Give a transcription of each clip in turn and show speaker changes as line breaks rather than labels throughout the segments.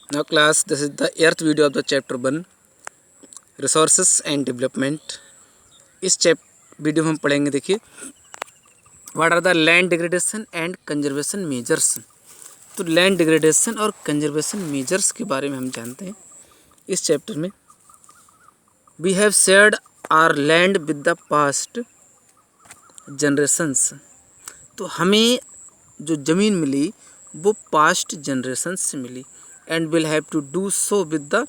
Now class, this is the earth video of the chapter 1 resources and development. इस video में हम पढ़ेंगे, देखिए, what are the land degradation and conservation measures. तो land degradation और conservation measures के बारे में हम जानते हैं इस चैप्टर में। We have shared our land with the past generations. तो हमें जो ज़मीन मिली वो पास्ट जनरेशंस से मिली, and will have to do so with the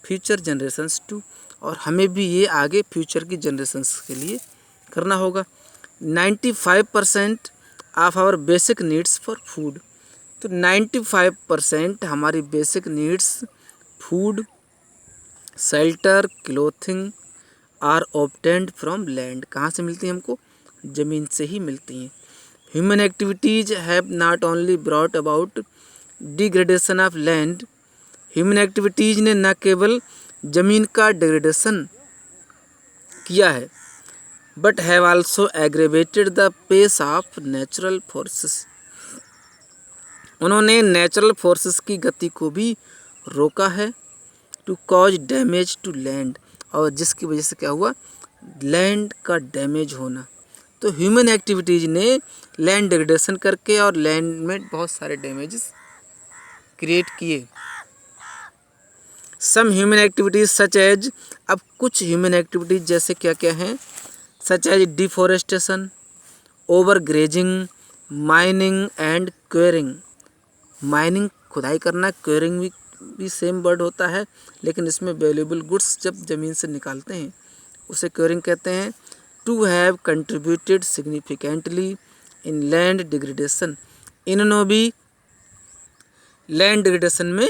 future generations too. और हमें भी ये आगे फ्यूचर की जनरेशंस के लिए करना होगा। 95% of our basic needs for food. तो 95% हमारी basic needs food, shelter, clothing are obtained from land. कहाँ से मिलती हैं हमको? ज़मीन से ही मिलती हैं। Human activities have not only brought about degradation of land. Human activities ने न केवल ज़मीन का डिग्रेडेशन किया है, but have also aggravated the pace of natural forces. उन्होंने नेचुरल फोर्सेस की गति को भी रोका है, to cause damage to land. और जिसकी वजह से क्या हुआ? लैंड का डैमेज होना। तो ह्यूमन एक्टिविटीज़ ने लैंड डिग्रेडेशन करके और लैंड में बहुत सारे डैमेजेस क्रिएट किए। Some human activities such as, अब कुछ ह्यूमन एक्टिविटीज़ जैसे क्या क्या हैं? Such as deforestation, over grazing, mining and quarrying. Mining खुदाई करना, क्वेरिंग भी सेम वर्ड होता है, लेकिन इसमें वैल्यूएबल गुड्स जब ज़मीन से निकालते हैं उसे क्वेरिंग कहते हैं। To have contributed significantly in land degradation. इन्होंने भी लैंड डिग्रेडेशन में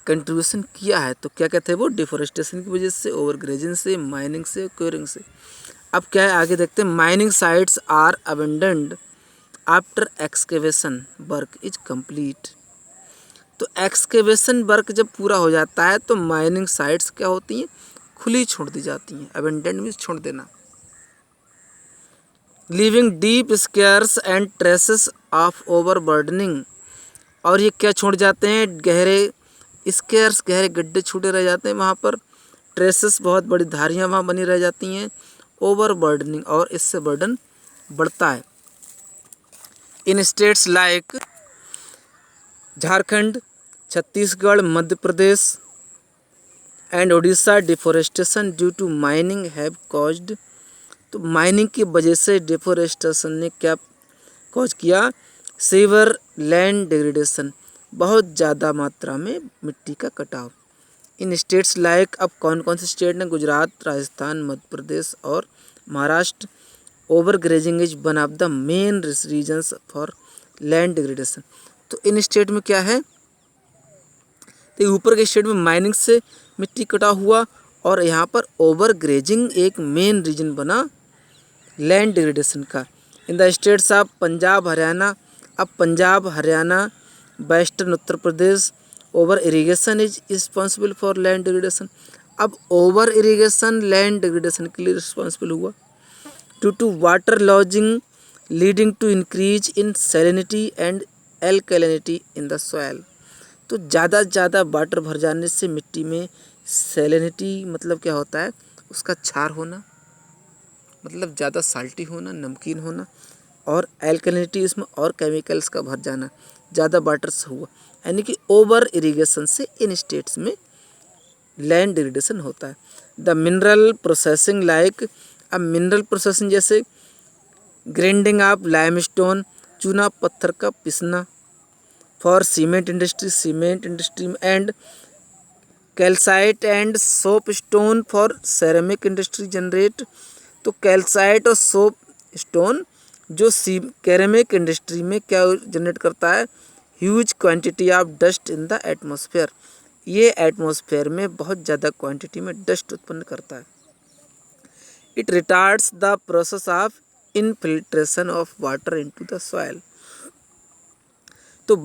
कंट्रीब्यूशन किया है। तो क्या कहते हैं वो? डिफॉरेस्टेशन की वजह से, ओवर ग्रेजिंग से, माइनिंग से, क्वेरिंग से। अब क्या है आगे देखते हैं। Mining sites are abandoned after excavation work is complete. तो एक्सकेवेशन वर्क जब पूरा हो जाता है तो माइनिंग साइट्स क्या होती हैं? खुली छोड़ दी जाती हैं। अबेंडेंट मीन्स छोड़ देना। Leaving deep scars and traces of overburdening. और ये क्या छोड़ जाते हैं? गहरे स्केयर्स, गहरे गड्ढे छूटे रह जाते हैं वहाँ पर। ट्रेसेस, बहुत बड़ी धारियाँ वहाँ बनी रह जाती हैं। ओवरबर्डनिंग, और इससे बर्डन बढ़ता है। In states like Jharkhand, Chhattisgarh, Madhya Pradesh and Orissa, deforestation due to mining have caused. तो माइनिंग की वजह से डिफॉरेस्टेशन ने क्या कॉज किया? सीवर लैंड डिग्रेडेशन, बहुत ज़्यादा मात्रा में मिट्टी का कटाव। इन स्टेट्स लाइक, अब कौन कौन से स्टेट ने? गुजरात, राजस्थान, मध्य प्रदेश और Maharashtra. Over grazing is one of the main reasons for land degradation. तो इन स्टेट में क्या है? तो ऊपर के स्टेट में माइनिंग से मिट्टी कटाव हुआ, और यहाँ पर ओवर ग्रेजिंग एक मेन रीजन बना लैंड डिग्रेडेशन का। In the states of Punjab, Haryana, अब Punjab, Haryana, western Uttar Pradesh, over irrigation is responsible for land degradation. अब ओवर इरीगेशन लैंड डिग्रेडेशन के लिए रिस्पॉन्सिबल हुआ। Due to water logging leading to increase in salinity and alkalinity in the soil. तो ज़्यादा water भर जाने से मिट्टी में सैलिनिटी मतलब क्या होता है? उसका क्षार होना, मतलब ज़्यादा साल्टी होना, नमकीन होना, और एल्कलिनिटी इसमें और केमिकल्स का भर जाना ज़्यादा वाटर से हुआ। यानी कि ओवर इरीगेशन से इन स्टेट्स में लैंड डिग्रेडेशन होता है। द मिनरल प्रोसेसिंग लाइक, अब मिनरल प्रोसेसिंग जैसे ग्राइंडिंग ऑफ लाइमस्टोन, चूना पत्थर का पिसना, for cement industry and calcite and soap stone for ceramic industry generate. तो कैल्साइट और सोप स्टोन जो कैरेमिक इंडस्ट्री में क्या जनरेट करता है? Huge quantity of dust in the atmosphere. ये एटमॉस्फेयर में बहुत ज़्यादा क्वांटिटी में डस्ट उत्पन्न करता है। It retards the process of infiltration of water into the soil. तो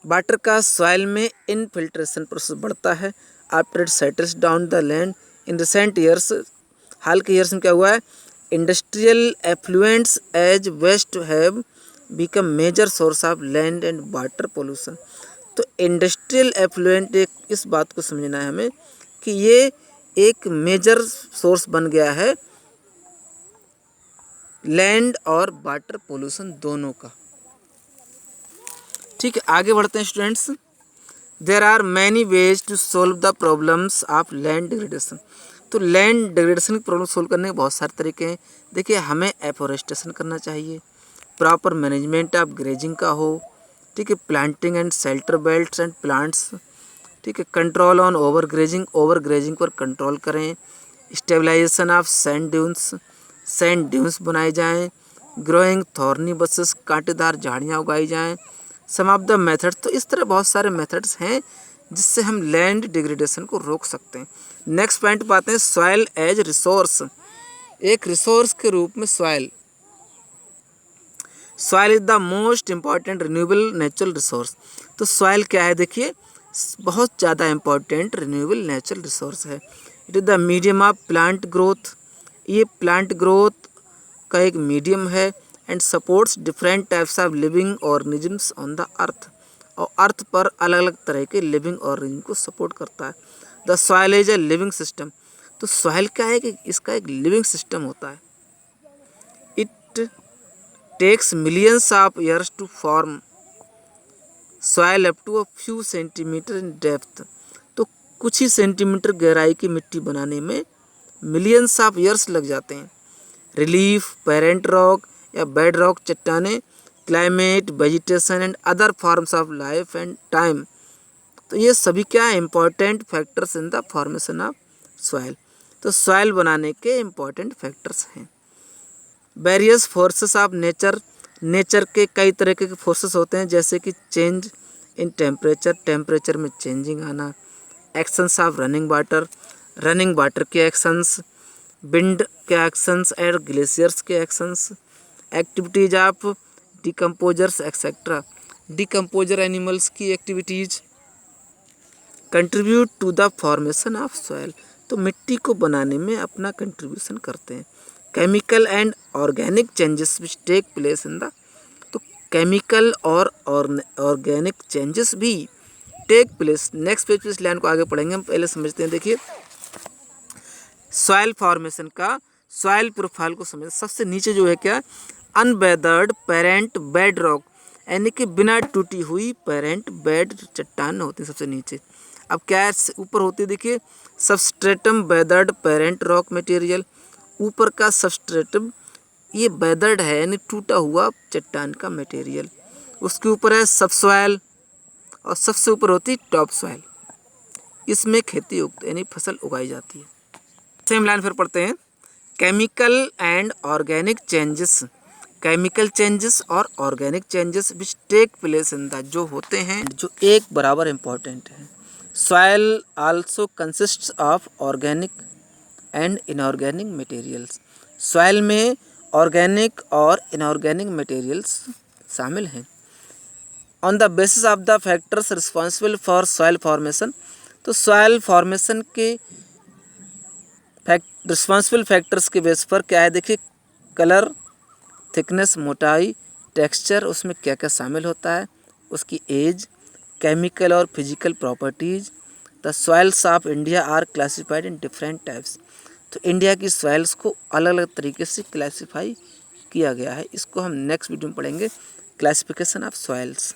वाटर का सॉइल में इनफिल्ट्रेशन प्रोसेस बढ़ता है after it settles down the land. In recent years, हाल के ईयर्स में क्या हुआ है? Industrial effluents as waste have become major source of land and water pollution. तो इंडस्ट्रियल एफ्लुएंट एक इस बात को समझना है हमें कि ये एक मेजर सोर्स बन गया है लैंड और वाटर पोल्यूशन दोनों का। ठीक है, आगे बढ़ते हैं students. There are many ways to solve the problems of land degradation. तो लैंड डिग्रेडेशन की प्रॉब्लम सोल्व करने के बहुत सारे तरीके हैं। देखिए, हमें एफोरेस्टेशन करना चाहिए, प्रॉपर मैनेजमेंट ऑफ ग्रेजिंग का हो, ठीक है, planting and shelter belts and plants, ठीक है, कंट्रोल ऑन ओवर ग्रेजिंग पर कंट्रोल करें, स्टेबलाइजेशन ऑफ सैंड ड्यून्स बनाए जाएं, ग्रोइंग थॉर्नी बसेस, कांटेदार झाड़ियाँ उगाई जाएं, सम ऑफ द मेथड्स। तो इस तरह बहुत सारे मेथड्स हैं जिससे हम लैंड डिग्रेडेशन को रोक सकते हैं। नेक्स्ट पॉइंट पे आते हैं, सॉइल एज रिसोर्स। एक रिसोर्स के रूप में soil is the most important renewable natural resource. तो सॉइल क्या है, देखिए बहुत ज़्यादा इम्पॉर्टेंट रिन्यूएबल नेचुरल रिसोर्स है। It is the medium of plant growth. ये प्लांट ग्रोथ का एक मीडियम है and supports different types of living organisms on the earth. और अर्थ पर अलग अलग तरह के लिविंग ऑर्गेनिज्म को सपोर्ट करता है। The soil is a living system. तो सॉइल क्या है कि इसका एक लिविंग सिस्टम होता है। It takes millions of years to form soil up to a few centimetre in depth. तो कुछ ही सेंटीमीटर गहराई की मिट्टी बनाने में मिलियंस ऑफ ईयर्स लग जाते हैं। रिलीफ, पेरेंट रॉक या बेड रॉक चट्टाने, climate, vegetation and other forms of life and time. तो ये सभी क्या है, important factors in the formation of soil. तो सॉइल बनाने के इंपॉर्टेंट फैक्टर्स हैं। वेरियस फोर्सेस ऑफ नेचर के कई तरह के फोर्सेस होते हैं, जैसे कि चेंज इन टेम्परेचर में चेंजिंग आना, एक्शंस ऑफ रनिंग वाटर के एक्शंस, विंड के एक्शंस और ग्लेशियर्स के actions, activities of decomposers etcetera. Decomposer animals की activities contribute to the formation of soil. तो मिट्टी को बनाने में अपना कंट्रीब्यूशन करते हैं। Chemical and organic changes which take place in the. तो केमिकल और ऑर्गेनिक चेंजेस भी टेक प्लेस। नेक्स्ट पेज पे इस लाइन को आगे पढ़ेंगे, हम पहले समझते हैं। देखिए, सॉइल फॉर्मेशन का सॉइल प्रोफाइल को समझ। सबसे नीचे जो है क्या, अनवेदर्ड पेरेंट बेड रॉक, यानी कि बिना टूटी हुई पेरेंट बेड चट्टान होती है सबसे नीचे। अब क्या है, ऊपर होती है, देखिए substratum weathered parent rock material. ऊपर का सबस्ट्रेटम ये वेदर्ड है, यानी टूटा हुआ चट्टान का मटेरियल। उसके ऊपर है सबसॉइल और सबसे ऊपर होती है टॉप सॉइल। इसमें खेती यानी फसल उगाई जाती है। सेम लाइन फिर पढ़ते हैं, chemical and organic changes. Chemical changes और organic changes which take place in the, जो होते हैं जो एक बराबर इम्पॉर्टेंट है। Soil also consists of organic and inorganic materials. Soil में ऑर्गेनिक और इनऑर्गेनिक मटेरियल्स शामिल हैं। On the basis of the factors responsible for soil formation. तो सॉइल फॉर्मेशन के रिस्पॉन्सिबल फैक्टर्स के बेस पर क्या है, देखिए कलर, थिकनेस, मोटाई, टेक्सचर, उसमें क्या क्या शामिल होता है, उसकी एज, केमिकल और physical properties. The soils of India are classified in different types. तो इंडिया की सॉइल्स को अलग अलग तरीके से क्लासिफाई किया गया है। इसको हम नेक्स्ट वीडियो में पढ़ेंगे, क्लासिफिकेशन ऑफ सॉइल्स।